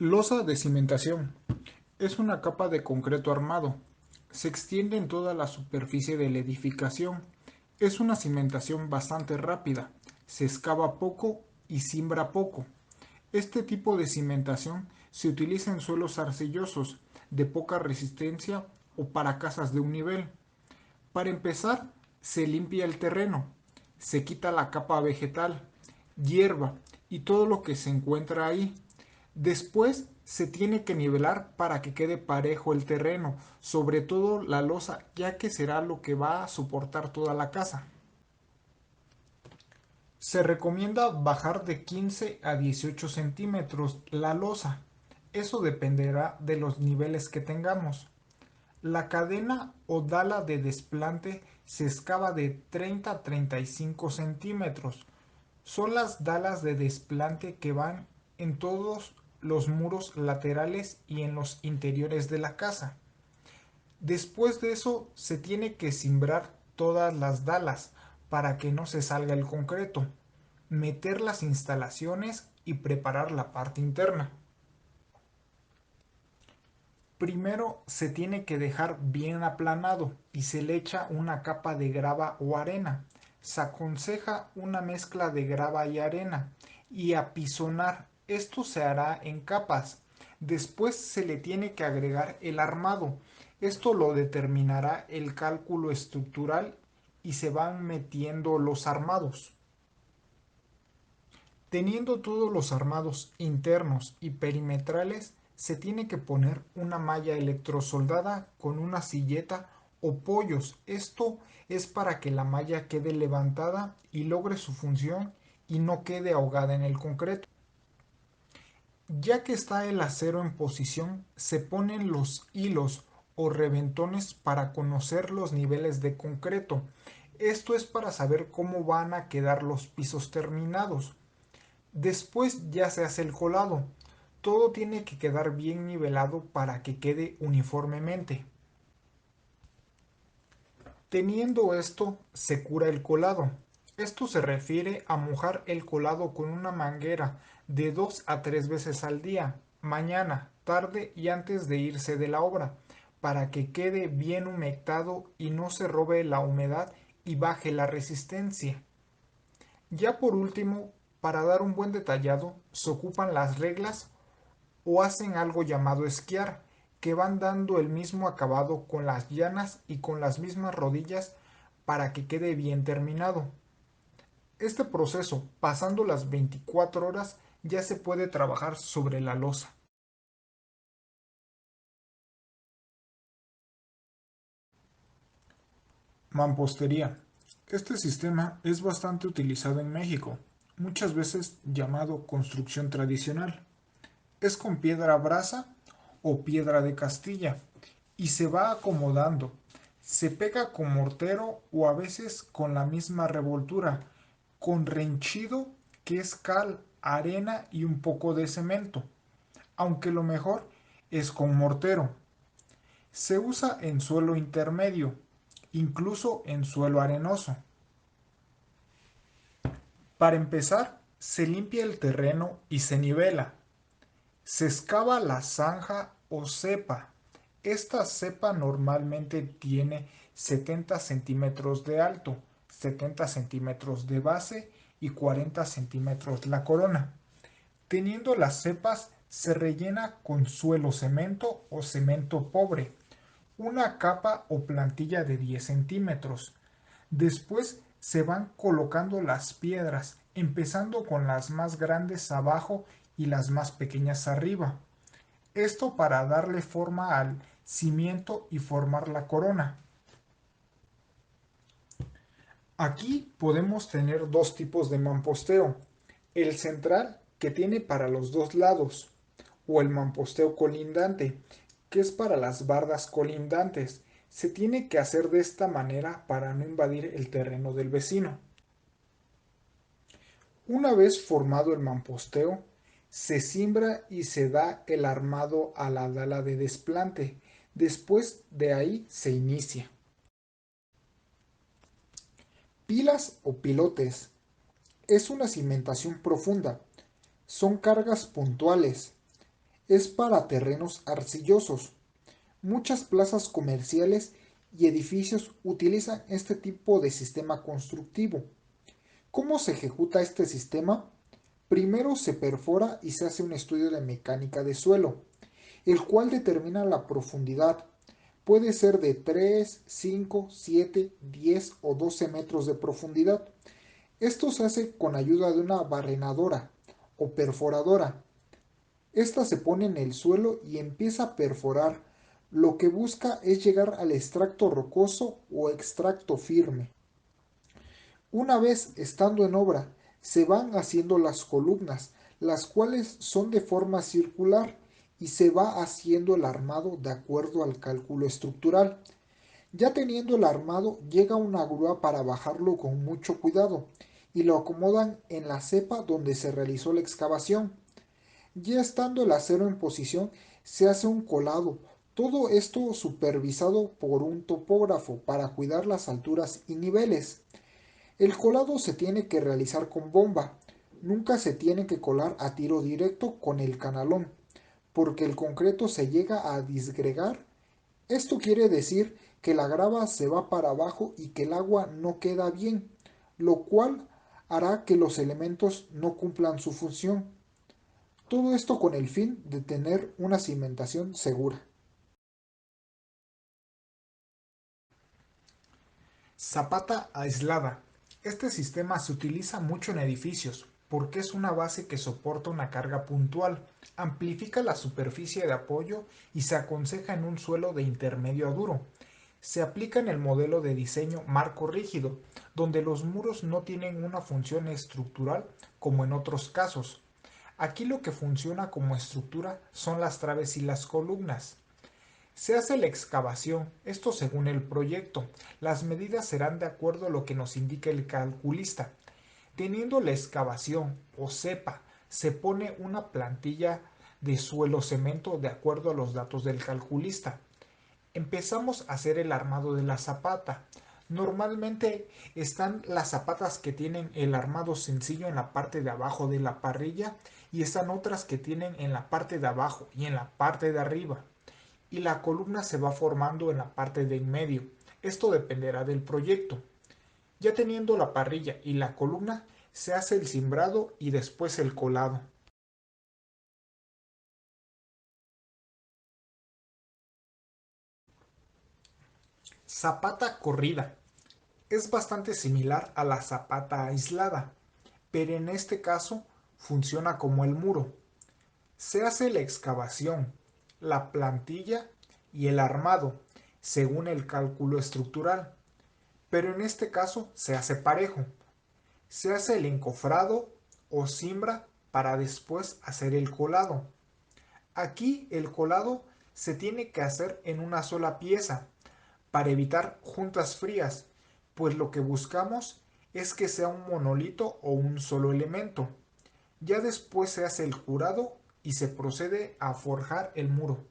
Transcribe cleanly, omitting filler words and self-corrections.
Losa de cimentación. Es una capa de concreto armado. Se extiende en toda la superficie de la edificación. Es una cimentación bastante rápida. Se excava poco y siembra poco. Este tipo de cimentación se utiliza en suelos arcillosos, de poca resistencia o para casas de un nivel. Para empezar, se limpia el terreno, se quita la capa vegetal, hierba y todo lo que se encuentra ahí. Después se tiene que nivelar para que quede parejo el terreno, sobre todo la losa, ya que será lo que va a soportar toda la casa. Se recomienda bajar de 15 a 18 centímetros la losa. Eso dependerá de los niveles que tengamos. La cadena o dala de desplante se excava de 30 a 35 centímetros. Son las dalas de desplante que van en todos los muros laterales y en los interiores de la casa. Después de eso se tiene que cimbrar todas las dalas para que no se salga el concreto, meter las instalaciones y preparar la parte interna. Primero se tiene que dejar bien aplanado y se le echa una capa de grava o arena. Se aconseja una mezcla de grava y arena y apisonar. Esto se hará en capas. Después se le tiene que agregar el armado. Esto lo determinará el cálculo estructural y se van metiendo los armados. Teniendo todos los armados internos y perimetrales, se tiene que poner una malla electrosoldada con una silleta o pollos. Esto es para que la malla quede levantada y logre su función y no quede ahogada en el concreto. Ya que está el acero en posición, se ponen los hilos o reventones para conocer los niveles de concreto. Esto es para saber cómo van a quedar los pisos terminados. Después ya se hace el colado. Todo tiene que quedar bien nivelado para que quede uniformemente. Teniendo esto, se cura el colado. Esto se refiere a mojar el colado con una manguera de 2 a 3 veces al día, mañana, tarde y antes de irse de la obra, para que quede bien humectado y no se robe la humedad y baje la resistencia. Ya por último, para dar un buen detallado, se ocupan las reglas o hacen algo llamado esquiar, que van dando el mismo acabado con las llanas y con las mismas rodillas para que quede bien terminado. Este proceso, pasando las 24 horas, ya se puede trabajar sobre la losa. Mampostería. Este sistema es bastante utilizado en México, muchas veces llamado construcción tradicional. Es con piedra brasa o piedra de Castilla y se va acomodando. Se pega con mortero o a veces con la misma revoltura, con renchido que es cal, arena y un poco de cemento, aunque lo mejor es con mortero. Se usa en suelo intermedio, incluso en suelo arenoso. Para empezar, se limpia el terreno y se nivela. Se excava la zanja o cepa. Esta cepa normalmente tiene 70 centímetros de alto, 70 centímetros de base y 40 centímetros la corona. Teniendo las cepas, se rellena con suelo cemento o cemento pobre, una capa o plantilla de 10 centímetros. Después se van colocando las piedras, empezando con las más grandes abajo y las más pequeñas arriba. Esto para darle forma al cimiento y formar la corona. Aquí podemos tener dos tipos de mamposteo. El central, que tiene para los dos lados, o el mamposteo colindante, que es para las bardas colindantes. Se tiene que hacer de esta manera para no invadir el terreno del vecino. Una vez formado el mamposteo, se siembra y se da el armado a la dala de desplante. Después de ahí se inicia. Pilas o pilotes. Es una cimentación profunda. Son cargas puntuales. Es para terrenos arcillosos. Muchas plazas comerciales y edificios utilizan este tipo de sistema constructivo. ¿Cómo se ejecuta este sistema? Primero se perfora y se hace un estudio de mecánica de suelo, el cual determina la profundidad. Puede ser de 3, 5, 7, 10 o 12 metros de profundidad. Esto se hace con ayuda de una barrenadora o perforadora. Esta se pone en el suelo y empieza a perforar. Lo que busca es llegar al extracto rocoso o extracto firme. Una vez estando en obra, se van haciendo las columnas, las cuales son de forma circular y se va haciendo el armado de acuerdo al cálculo estructural. Ya teniendo el armado, llega una grúa para bajarlo con mucho cuidado y lo acomodan en la cepa donde se realizó la excavación. Ya estando el acero en posición, se hace un colado. Todo esto supervisado por un topógrafo para cuidar las alturas y niveles. El colado se tiene que realizar con bomba. Nunca se tiene que colar a tiro directo con el canalón, porque el concreto se llega a disgregar. Esto quiere decir que la grava se va para abajo y que el agua no queda bien, lo cual hará que los elementos no cumplan su función. Todo esto con el fin de tener una cimentación segura. Zapata aislada. Este sistema se utiliza mucho en edificios porque es una base que soporta una carga puntual, amplifica la superficie de apoyo y se aconseja en un suelo de intermedio a duro. Se aplica en el modelo de diseño marco rígido, donde los muros no tienen una función estructural como en otros casos. Aquí lo que funciona como estructura son las traves y las columnas. Se hace la excavación, esto según el proyecto. Las medidas serán de acuerdo a lo que nos indique el calculista. Teniendo la excavación o cepa, se pone una plantilla de suelo cemento de acuerdo a los datos del calculista. Empezamos a hacer el armado de la zapata. Normalmente están las zapatas que tienen el armado sencillo en la parte de abajo de la parrilla y están otras que tienen en la parte de abajo y en la parte de arriba y la columna se va formando en la parte de en medio. Esto dependerá del proyecto. Ya teniendo la parrilla y la columna, se hace el cimbrado y después el colado. Zapata corrida. Es bastante similar a la zapata aislada, pero en este caso funciona como el muro. Se hace la excavación, la plantilla y el armado, según el cálculo estructural, pero en este caso se hace parejo. Se hace el encofrado o cimbra para después hacer el colado. Aquí el colado se tiene que hacer en una sola pieza para evitar juntas frías, pues lo que buscamos es que sea un monolito o un solo elemento. Ya después se hace el curado y se procede a forjar el muro.